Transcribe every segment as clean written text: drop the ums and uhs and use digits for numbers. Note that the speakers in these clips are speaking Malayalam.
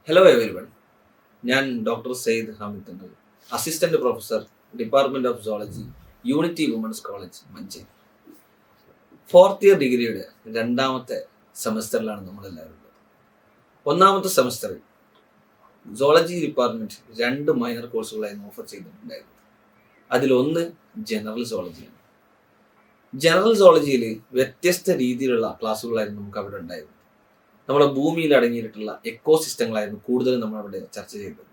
ഹലോ എവരിവൺ, ഞാൻ doctor Syed Hamid Thangal, assistant professor, department of zoology, unity women's college, Manjeri. Fourth year ഡിഗ്രിയുടെ രണ്ടാമത്തെ സെമസ്റ്ററിലാണ് നമ്മളെല്ലാവരും ഉള്ളത്. ഒന്നാമത്തെ സെമസ്റ്ററിൽ സോളജി ഡിപ്പാർട്ട്മെന്റ് 2 മൈനർ കോഴ്സുകളായിരുന്നു ഓഫർ ചെയ്തിട്ടുണ്ടായിരുന്നു. അതിലൊന്ന് ജനറൽ സോളജിയാണ്. ജനറൽ സോളജിയിൽ വ്യത്യസ്ത രീതിയിലുള്ള ക്ലാസ്സുകളായിരുന്നു നമുക്ക് അവിടെ ഉണ്ടായിരുന്നത്. നമ്മുടെ ഭൂമിയിൽ അടങ്ങിയിട്ടുള്ള എക്കോസിസ്റ്റങ്ങളായിരുന്നു കൂടുതലും നമ്മളവിടെ ചർച്ച ചെയ്തത്.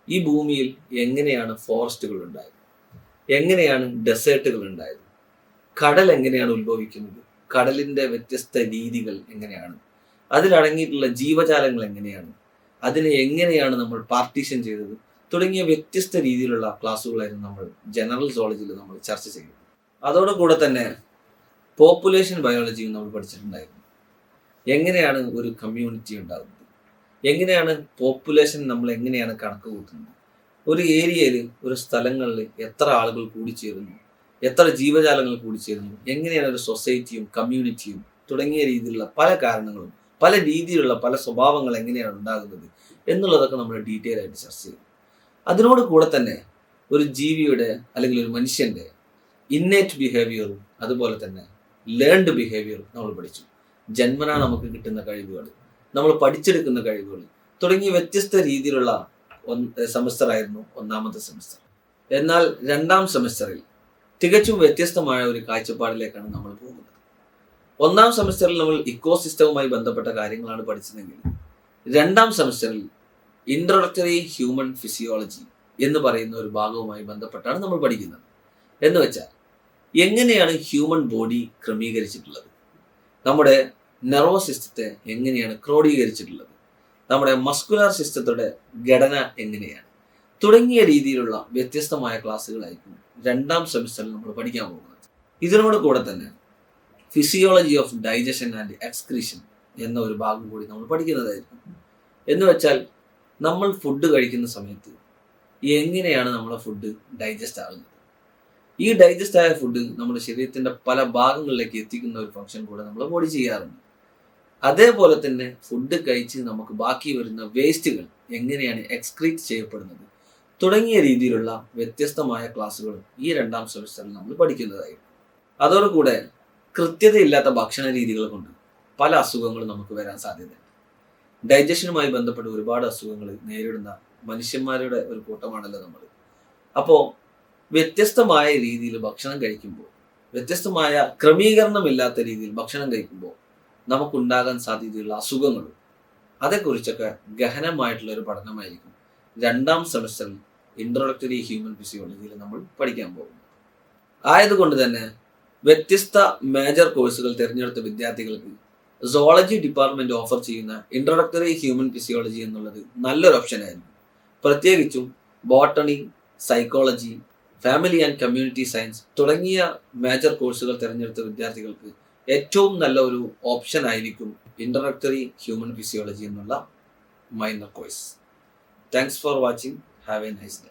ഈ ഭൂമിയിൽ എങ്ങനെയാണ് ഫോറസ്റ്റുകൾ ഉണ്ടായത്, എങ്ങനെയാണ് ഡെസേർട്ടുകൾ ഉണ്ടായത്, കടൽ എങ്ങനെയാണ് ഉത്ഭവിക്കുന്നത്, കടലിൻ്റെ വ്യത്യസ്ത രീതികൾ എങ്ങനെയാണ്, അതിലടങ്ങിയിട്ടുള്ള ജീവജാലങ്ങൾ എങ്ങനെയാണ്, അതിനെ എങ്ങനെയാണ് നമ്മൾ പാർട്ടീഷൻ ചെയ്തത് തുടങ്ങിയ വ്യത്യസ്ത രീതിയിലുള്ള ക്ലാസ്സുകളായിരുന്നു നമ്മൾ ജനറൽ സോളജിയിൽ നമ്മൾ ചർച്ച ചെയ്യുന്നത്. അതോടുകൂടെ തന്നെ പോപ്പുലേഷൻ ബയോളജിയും നമ്മൾ പഠിച്ചിട്ടുണ്ടായിരുന്നു. എങ്ങനെയാണ് ഒരു കമ്മ്യൂണിറ്റി ഉണ്ടാകുന്നത്, എങ്ങനെയാണ് പോപ്പുലേഷൻ നമ്മൾ എങ്ങനെയാണ് കണക്ക് കൂട്ടുന്നത്, ഒരു ഏരിയയിൽ ഒരു സ്ഥലങ്ങളിൽ എത്ര ആളുകൾ കൂടിച്ചേരുന്നു, എത്ര ജീവജാലങ്ങൾ കൂടിച്ചേരുന്നു, എങ്ങനെയാണ് ഒരു സൊസൈറ്റിയും കമ്മ്യൂണിറ്റിയും തുടങ്ങിയ രീതിയിലുള്ള പല കാരണങ്ങളും പല രീതിയിലുള്ള പല സ്വഭാവങ്ങൾ എങ്ങനെയാണ് ഉണ്ടാകുന്നത് എന്നുള്ളതൊക്കെ നമ്മൾ ഡീറ്റെയിൽ ആയിട്ട് ചർച്ച ചെയ്യും. അതിനോട് കൂടെ തന്നെ ഒരു ജീവിയുടെ അല്ലെങ്കിൽ ഒരു മനുഷ്യൻ്റെ ഇന്നേറ്റ് ബിഹേവിയറും അതുപോലെ തന്നെ ലേൺഡ് ബിഹേവിയറും നമ്മൾ പഠിച്ചു. ജന്മനാ നമുക്ക് കിട്ടുന്ന കഴിവുകൾ, നമ്മൾ പഠിച്ചെടുക്കുന്ന കഴിവുകൾ തുടങ്ങിയ വ്യത്യസ്ത രീതിയിലുള്ള സെമസ്റ്റർ ആയിരുന്നു ഒന്നാമത്തെ സെമസ്റ്റർ. എന്നാൽ രണ്ടാം സെമസ്റ്ററിൽ തികച്ചും വ്യത്യസ്തമായ ഒരു കാഴ്ചപ്പാടിലേക്കാണ് നമ്മൾ പോകുന്നത്. ഒന്നാം സെമസ്റ്ററിൽ നമ്മൾ ഇക്കോസിസ്റ്റവുമായി ബന്ധപ്പെട്ട കാര്യങ്ങളാണ് പഠിച്ചതെങ്കിൽ രണ്ടാം സെമസ്റ്ററിൽ ഇൻട്രൊഡക്ടറി ഹ്യൂമൻ ഫിസിയോളജി എന്ന് പറയുന്ന ഒരു ഭാഗവുമായി ബന്ധപ്പെട്ടാണ് നമ്മൾ പഠിക്കുന്നത്. എന്ന് വെച്ചാൽ എങ്ങനെയാണ് ഹ്യൂമൻ ബോഡി ക്രമീകരിച്ചിട്ടുള്ളത്, നമ്മുടെ നെർവസ് സിസ്റ്റത്തെ എങ്ങനെയാണ് ക്രോഡീകരിച്ചിട്ടുള്ളത്, നമ്മുടെ മസ്കുലർ സിസ്റ്റത്തിന്റെ ഘടന എങ്ങനെയാണ് തുടങ്ങിയ രീതിയിലുള്ള വ്യത്യസ്തമായ ക്ലാസ്സുകളായിരിക്കും രണ്ടാം സെമിസ്റ്ററിൽ നമ്മൾ പഠിക്കാൻ പോകുന്നത്. ഇതിനോട് കൂടെ തന്നെ physiology of digestion and excretion എന്ന ഒരു ഭാഗം കൂടി നമ്മൾ പഠിക്കുന്നതായിരിക്കും. എന്ന് വെച്ചാൽ നമ്മൾ ഫുഡ് കഴിക്കുന്ന സമയത്ത് എങ്ങനെയാണ് നമ്മളെ ഫുഡ് ഡൈജസ്റ്റ് ആകുന്നത്, ഈ ഡൈജസ്റ്റ് ആയ ഫുഡ് നമ്മുടെ ശരീരത്തിന്റെ പല ഭാഗങ്ങളിലേക്ക് എത്തിക്കുന്ന ഒരു ഫംഗ്ഷൻ കൂടെ നമ്മൾ ബോഡി ചെയ്യാറുണ്ട്. അതേപോലെ തന്നെ ഫുഡ് കഴിച്ച് നമുക്ക് ബാക്കി വരുന്ന വേസ്റ്റുകൾ എങ്ങനെയാണ് എക്സ്ക്രീറ്റ് ചെയ്യപ്പെടുന്നത് തുടങ്ങിയ രീതിയിലുള്ള വ്യത്യസ്തമായ ക്ലാസ്സുകളും ഈ രണ്ടാം സെമിസ്റ്ററിൽ നമ്മൾ പഠിക്കുന്നതായിരിക്കും. അതോടുകൂടെ കൃത്യതയില്ലാത്ത ഭക്ഷണ രീതികൾ കൊണ്ട് പല അസുഖങ്ങളും നമുക്ക് വരാൻ സാധ്യതയുണ്ട്. ഡൈജഷനുമായി ബന്ധപ്പെട്ട് ഒരുപാട് അസുഖങ്ങൾ നേരിടുന്ന മനുഷ്യന്മാരുടെ ഒരു കൂട്ടമാണല്ലോ നമ്മൾ. അപ്പോൾ വ്യത്യസ്തമായ രീതിയിൽ ഭക്ഷണം കഴിക്കുമ്പോൾ, വ്യത്യസ്തമായ ക്രമീകരണമില്ലാത്ത രീതിയിൽ ഭക്ഷണം കഴിക്കുമ്പോൾ നമുക്കുണ്ടാകാൻ സാധ്യതയുള്ള അസുഖങ്ങളും അതേക്കുറിച്ചൊക്കെ ഗഹനമായിട്ടുള്ള ഒരു പഠനമായിരിക്കും രണ്ടാം സെമസ്റ്ററിൽ ഇൻട്രൊഡക്ടറി ഹ്യൂമൻ ഫിസിയോളജിയിൽ നമ്മൾ പഠിക്കാൻ പോകുന്നത്. ആയതുകൊണ്ട് തന്നെ വ്യത്യസ്ത മേജർ കോഴ്സുകൾ തിരഞ്ഞെടുത്ത വിദ്യാർത്ഥികൾക്ക് സോളജി ഡിപ്പാർട്ട്മെന്റ് ഓഫർ ചെയ്യുന്ന ഇൻട്രൊഡക്ടറി ഹ്യൂമൻ ഫിസിയോളജി എന്നുള്ളത് നല്ലൊരു ഓപ്ഷൻ ആയിരിക്കും. പ്രത്യേകിച്ചും botany, psychology, family and community science തുടങ്ങിയ മേജർ കോഴ്സുകൾ തിരഞ്ഞെടുത്ത വിദ്യാർത്ഥികൾക്ക് ഏറ്റവും നല്ല ഒരു ഓപ്ഷൻ ആയിരിക്കും ഇൻട്രൊഡക്ടറി ഹ്യൂമൻ ഫിസിയോളജി എന്നുള്ള minor course. Thanks for watching. Have A nice day.